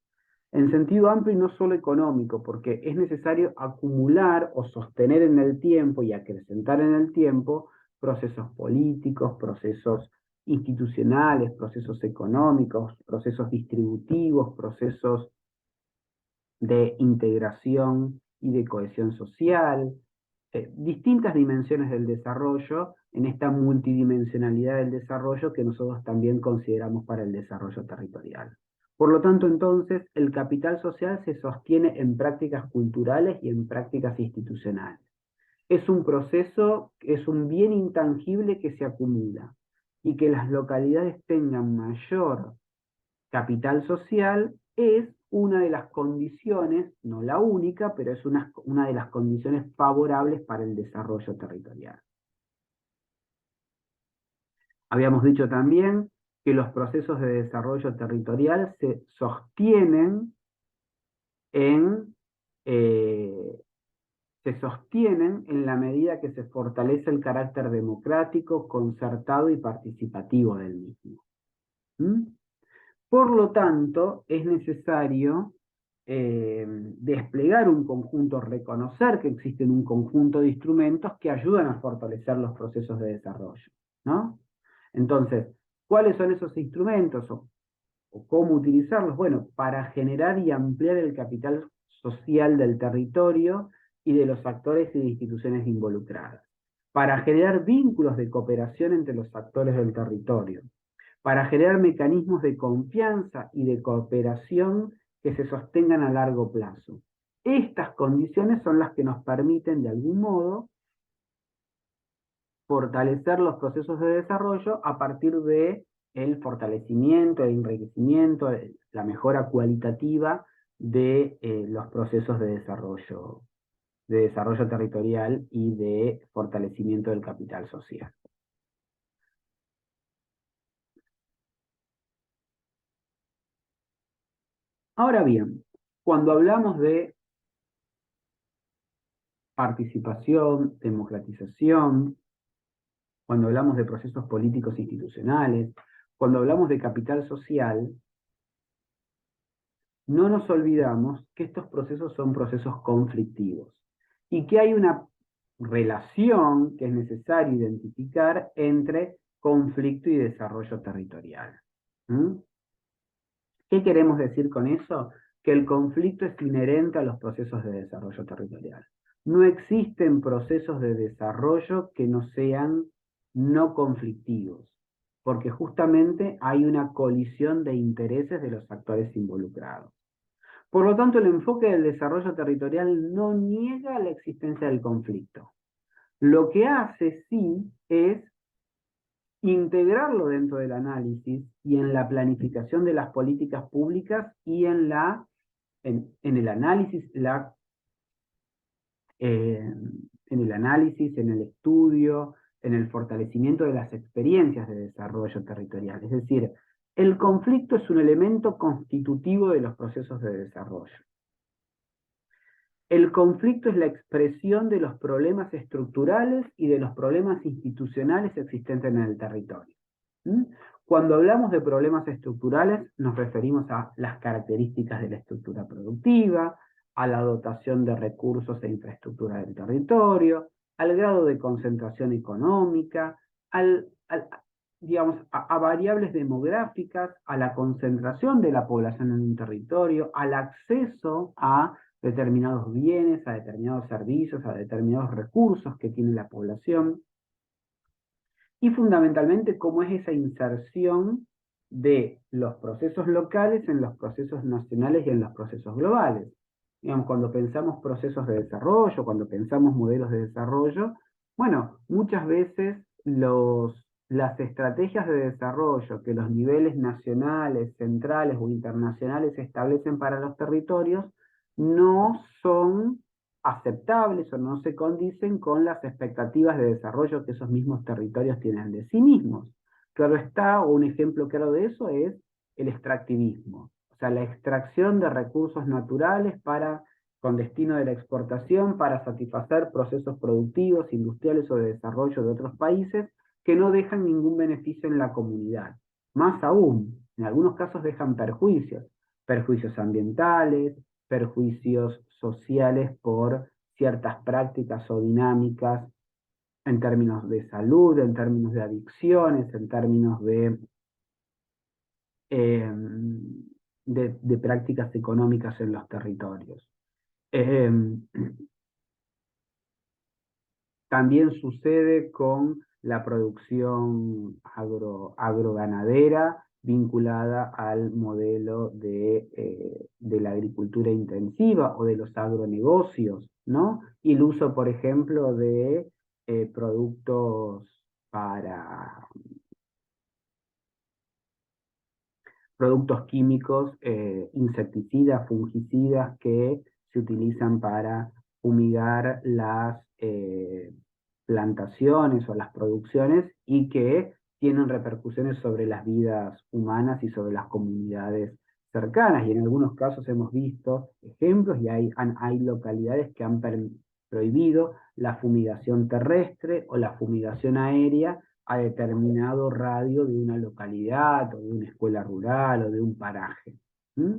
[SPEAKER 1] En sentido amplio y no solo económico, porque es necesario acumular o sostener en el tiempo y acrecentar en el tiempo procesos políticos, procesos institucionales, procesos económicos, procesos distributivos, procesos de integración y de cohesión social, distintas dimensiones del desarrollo en esta multidimensionalidad del desarrollo que nosotros también consideramos para el desarrollo territorial. Por lo tanto, entonces, el capital social se sostiene en prácticas culturales y en prácticas institucionales. Es un proceso, es un bien intangible que se acumula y que las localidades tengan mayor capital social es una de las condiciones, no la única, pero es una de las condiciones favorables para el desarrollo territorial. Habíamos dicho también que los procesos de desarrollo territorial se sostienen en, eh, la medida que se fortalece el carácter democrático, concertado y participativo del mismo. ¿Mm? Por lo tanto, es necesario desplegar un conjunto, reconocer que existen un conjunto de instrumentos que ayudan a fortalecer los procesos de desarrollo, ¿no? Entonces, ¿cuáles son esos instrumentos o cómo utilizarlos? Bueno, para generar y ampliar el capital social del territorio y de los actores y de instituciones involucradas, para generar vínculos de cooperación entre los actores del territorio, para generar mecanismos de confianza y de cooperación que se sostengan a largo plazo. Estas condiciones son las que nos permiten, de algún modo, fortalecer los procesos de desarrollo a partir de el fortalecimiento, el enriquecimiento, la mejora cualitativa de los procesos de desarrollo territorial y de fortalecimiento del capital social. Ahora bien, cuando hablamos de participación, democratización, cuando hablamos de procesos políticos institucionales, cuando hablamos de capital social, no nos olvidamos que estos procesos son procesos conflictivos y que hay una relación que es necesario identificar entre conflicto y desarrollo territorial. ¿Mm? ¿Qué queremos decir con eso? Que el conflicto es inherente a los procesos de desarrollo territorial. No existen procesos de desarrollo que no sean no conflictivos, porque justamente hay una colisión de intereses de los actores involucrados. Por lo tanto, el enfoque del desarrollo territorial no niega la existencia del conflicto. Lo que hace sí es integrarlo dentro del análisis y en la planificación de las políticas públicas y en el análisis, en el análisis, en el estudio, en el fortalecimiento de las experiencias de desarrollo territorial. Es decir, el conflicto es un elemento constitutivo de los procesos de desarrollo. El conflicto es la expresión de los problemas estructurales y de los problemas institucionales existentes en el territorio. ¿Mm? Cuando hablamos de problemas estructurales, nos referimos a las características de la estructura productiva, a la dotación de recursos e infraestructura del territorio, al grado de concentración económica, digamos, a variables demográficas, a la concentración de la población en un territorio, al acceso a determinados bienes, a determinados servicios, a determinados recursos que tiene la población, y fundamentalmente cómo es esa inserción de los procesos locales en los procesos nacionales y en los procesos globales. Digamos, cuando pensamos procesos de desarrollo, cuando pensamos modelos de desarrollo, bueno, muchas veces las estrategias de desarrollo que los niveles nacionales, centrales o internacionales establecen para los territorios no son aceptables o no se condicen con las expectativas de desarrollo que esos mismos territorios tienen de sí mismos. Claro está, o un ejemplo claro de eso es el extractivismo, o sea, la extracción de recursos naturales con destino de la exportación para satisfacer procesos productivos, industriales o de desarrollo de otros países que no dejan ningún beneficio en la comunidad. Más aún, en algunos casos dejan perjuicios ambientales, perjuicios sociales por ciertas prácticas o dinámicas en términos de salud, en términos de adicciones, en términos eh, de prácticas económicas en los territorios. Eh, También sucede con la producción agroganadera vinculada al modelo de la agricultura intensiva o de los agronegocios, ¿no? Y el uso, por ejemplo, de productos para productos químicos, insecticidas, fungicidas que se utilizan para fumigar las plantaciones o las producciones y que tienen repercusiones sobre las vidas humanas y sobre las comunidades cercanas. Y en algunos casos hemos visto ejemplos y hay localidades que han prohibido la fumigación terrestre o la fumigación aérea a determinado radio de una localidad o de una escuela rural o de un paraje. ¿Mm?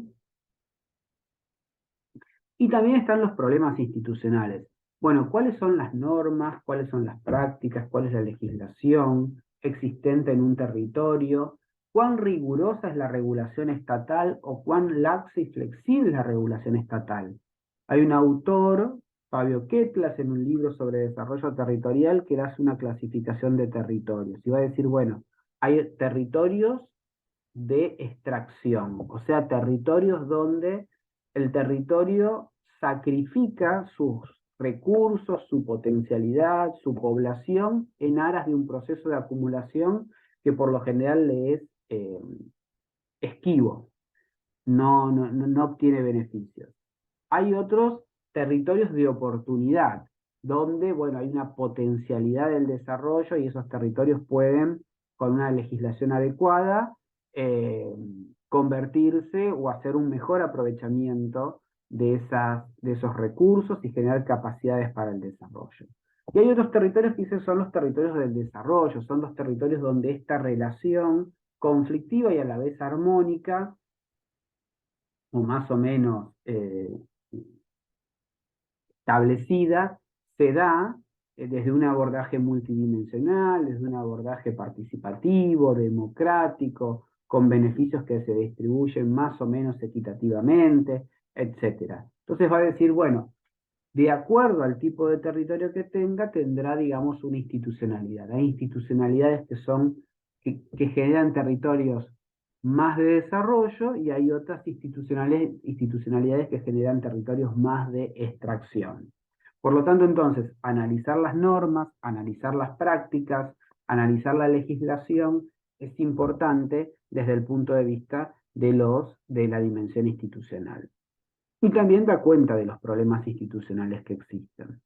[SPEAKER 1] Y también están los problemas institucionales. Bueno, ¿cuáles son las normas, cuáles son las prácticas, cuál es la legislación existente en un territorio? ¿Cuán rigurosa es la regulación estatal o cuán laxa y flexible es la regulación estatal? Hay un autor, Fabio Ketlas, en un libro sobre desarrollo territorial que hace una clasificación de territorios y va a decir, bueno, hay territorios de extracción, o sea, territorios donde el territorio sacrifica sus recursos, su potencialidad, su población en aras de un proceso de acumulación que por lo general le es eh, esquivo, no obtiene beneficios. Hay otros territorios de oportunidad, donde, bueno, hay una potencialidad del desarrollo y esos territorios pueden, con una legislación adecuada, eh, convertirse o hacer un mejor aprovechamiento de esos recursos y generar capacidades para el desarrollo. Y hay otros territorios que son los territorios del desarrollo, son los territorios donde esta relación conflictiva y a la vez armónica, o más o menos establecida, se da desde un abordaje multidimensional, desde un abordaje participativo, democrático, con beneficios que se distribuyen más o menos equitativamente, etc. Entonces va a decir, bueno, de acuerdo al tipo de territorio que tenga, tendrá, digamos, una institucionalidad. Hay institucionalidades que generan territorios más de desarrollo y hay otras institucionalidades que generan territorios más de extracción. Por lo tanto, entonces, analizar las normas, analizar las prácticas, analizar la legislación es importante desde el punto de vista de la dimensión institucional. Y también da cuenta de los problemas institucionales que existen.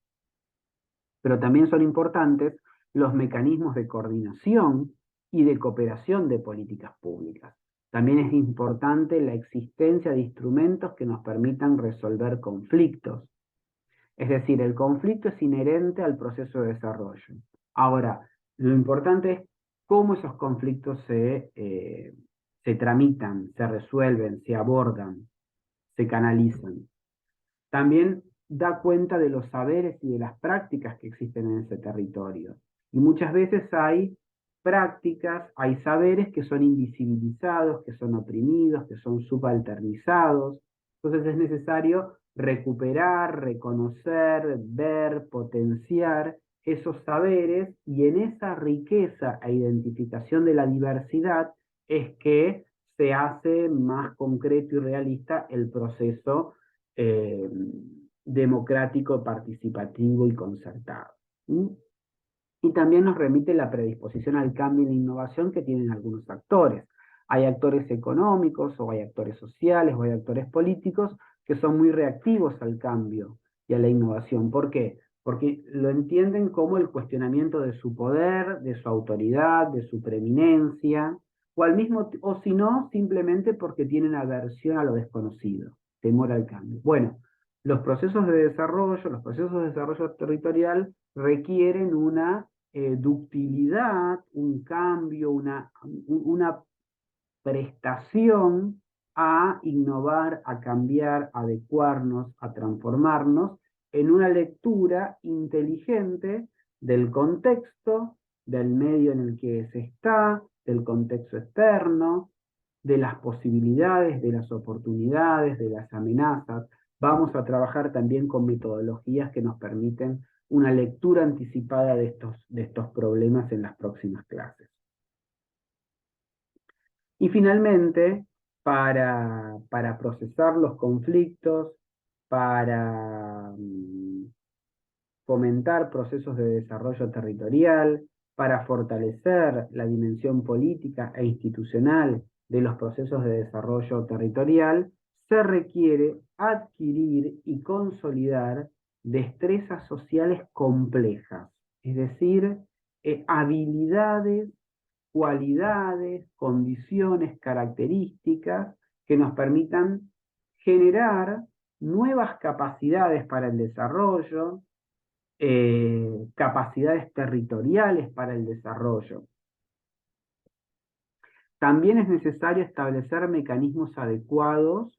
[SPEAKER 1] Pero también son importantes los mecanismos de coordinación y de cooperación de políticas públicas. También es importante la existencia de instrumentos que nos permitan resolver conflictos. Es decir, el conflicto es inherente al proceso de desarrollo. Ahora, lo importante es cómo esos conflictos se tramitan, se resuelven, se abordan, se canalizan. También da cuenta de los saberes y de las prácticas que existen en ese territorio. Y muchas veces hay prácticas, hay saberes que son invisibilizados, que son oprimidos, que son subalternizados. Entonces es necesario recuperar, reconocer, ver, potenciar esos saberes y en esa riqueza e identificación de la diversidad es que se hace más concreto y realista el proceso eh, democrático, participativo y concertado. ¿Mm? Y también nos remite la predisposición al cambio y la innovación que tienen algunos actores. Hay actores económicos, o hay actores sociales, o hay actores políticos que son muy reactivos al cambio y a la innovación. ¿Por qué? Porque lo entienden como el cuestionamiento de su poder, de su autoridad, de su preeminencia, o si no, simplemente porque tienen aversión a lo desconocido, temor al cambio. Bueno, los procesos los procesos de desarrollo territorial requieren una ductilidad, un cambio, una prestación a innovar, a cambiar, a adecuarnos, a transformarnos en una lectura inteligente del contexto, del medio en el que se está, del contexto externo, de las posibilidades, de las oportunidades, de las amenazas. Vamos a trabajar también con metodologías que nos permiten una lectura anticipada de estos problemas en las próximas clases. Y finalmente, para procesar los conflictos, para fomentar procesos de desarrollo territorial, para fortalecer la dimensión política e institucional de los procesos de desarrollo territorial, se requiere adquirir y consolidar destrezas sociales complejas, es decir, habilidades, cualidades, condiciones, características que nos permitan generar nuevas capacidades para el desarrollo, capacidades territoriales para el desarrollo. También es necesario establecer mecanismos adecuados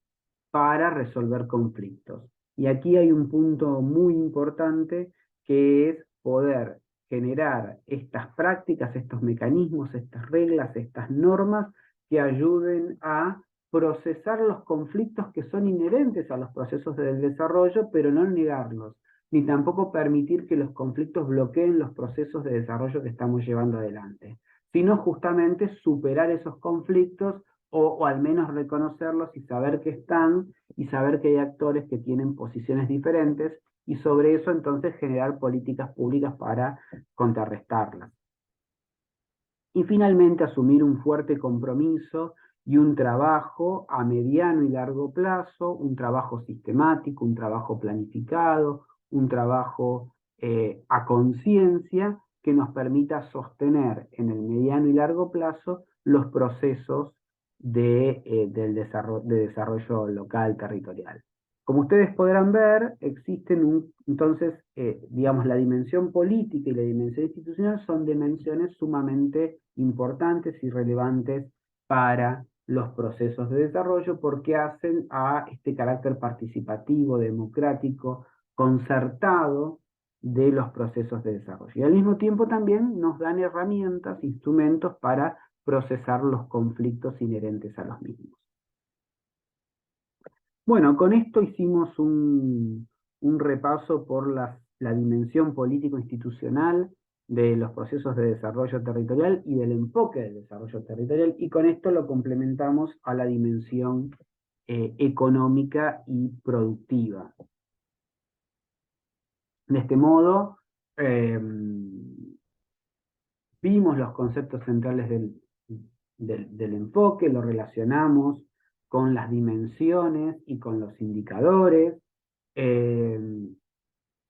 [SPEAKER 1] para resolver conflictos. Y aquí hay un punto muy importante que es poder generar estas prácticas, estos mecanismos, estas reglas, estas normas que ayuden a procesar los conflictos que son inherentes a los procesos del desarrollo, pero no negarlos, ni tampoco permitir que los conflictos bloqueen los procesos de desarrollo que estamos llevando adelante, sino justamente superar esos conflictos o al menos reconocerlos y saber que están y saber que hay actores que tienen posiciones diferentes y sobre eso entonces generar políticas públicas para contrarrestarlas. Y finalmente asumir un fuerte compromiso y un trabajo a mediano y largo plazo, un trabajo sistemático, un trabajo planificado, un trabajo a conciencia que nos permita sostener en el mediano y largo plazo los procesos de desarrollo local territorial. Como ustedes podrán ver, existen entonces, digamos, la dimensión política y la dimensión institucional son dimensiones sumamente importantes y relevantes para los procesos de desarrollo porque hacen a este carácter participativo, democrático, concertado de los procesos de desarrollo. Y al mismo tiempo también nos dan herramientas, instrumentos para procesar los conflictos inherentes a los mismos. Bueno, con esto hicimos un repaso por la dimensión político-institucional de los procesos de desarrollo territorial y del enfoque del desarrollo territorial, y con esto lo complementamos a la dimensión económica y productiva. De este modo, vimos los conceptos centrales del enfoque, lo relacionamos con las dimensiones y con los indicadores, eh,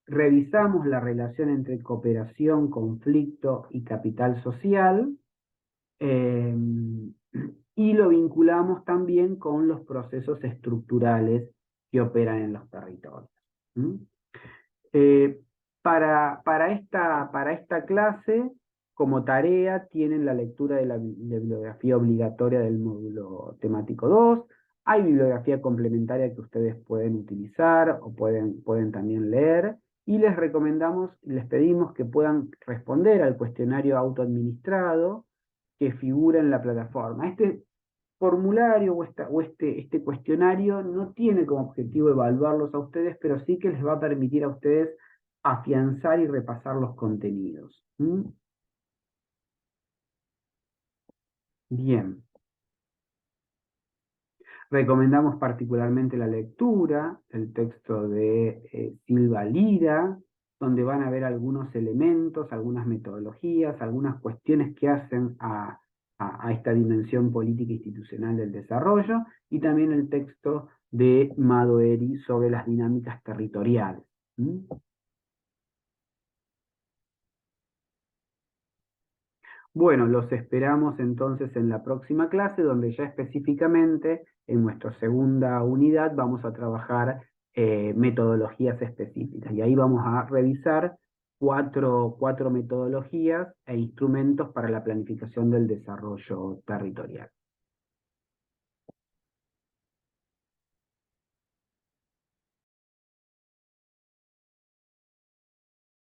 [SPEAKER 1] revisamos la relación entre cooperación, conflicto y capital social, eh, y lo vinculamos también con los procesos estructurales que operan en los territorios. ¿Mm? Eh, para esta clase, como tarea, tienen la lectura de la bibliografía obligatoria del módulo temático 2. Hay bibliografía complementaria que ustedes pueden utilizar o pueden también leer. Y les recomendamos, les pedimos que puedan responder al cuestionario autoadministrado que figura en la plataforma. Este formulario este cuestionario no tiene como objetivo evaluarlos a ustedes, pero sí que les va a permitir a ustedes afianzar y repasar los contenidos. ¿Mm? Bien. Recomendamos particularmente la lectura, el texto de Silva Lira, donde van a ver algunos elementos, algunas metodologías, algunas cuestiones que hacen a esta dimensión política e institucional del desarrollo, y también el texto de Madoeri sobre las dinámicas territoriales. ¿Mm? Bueno, los esperamos entonces en la próxima clase, donde ya específicamente en nuestra segunda unidad vamos a trabajar metodologías específicas. Y ahí vamos a revisar cuatro metodologías e instrumentos para la planificación del desarrollo territorial.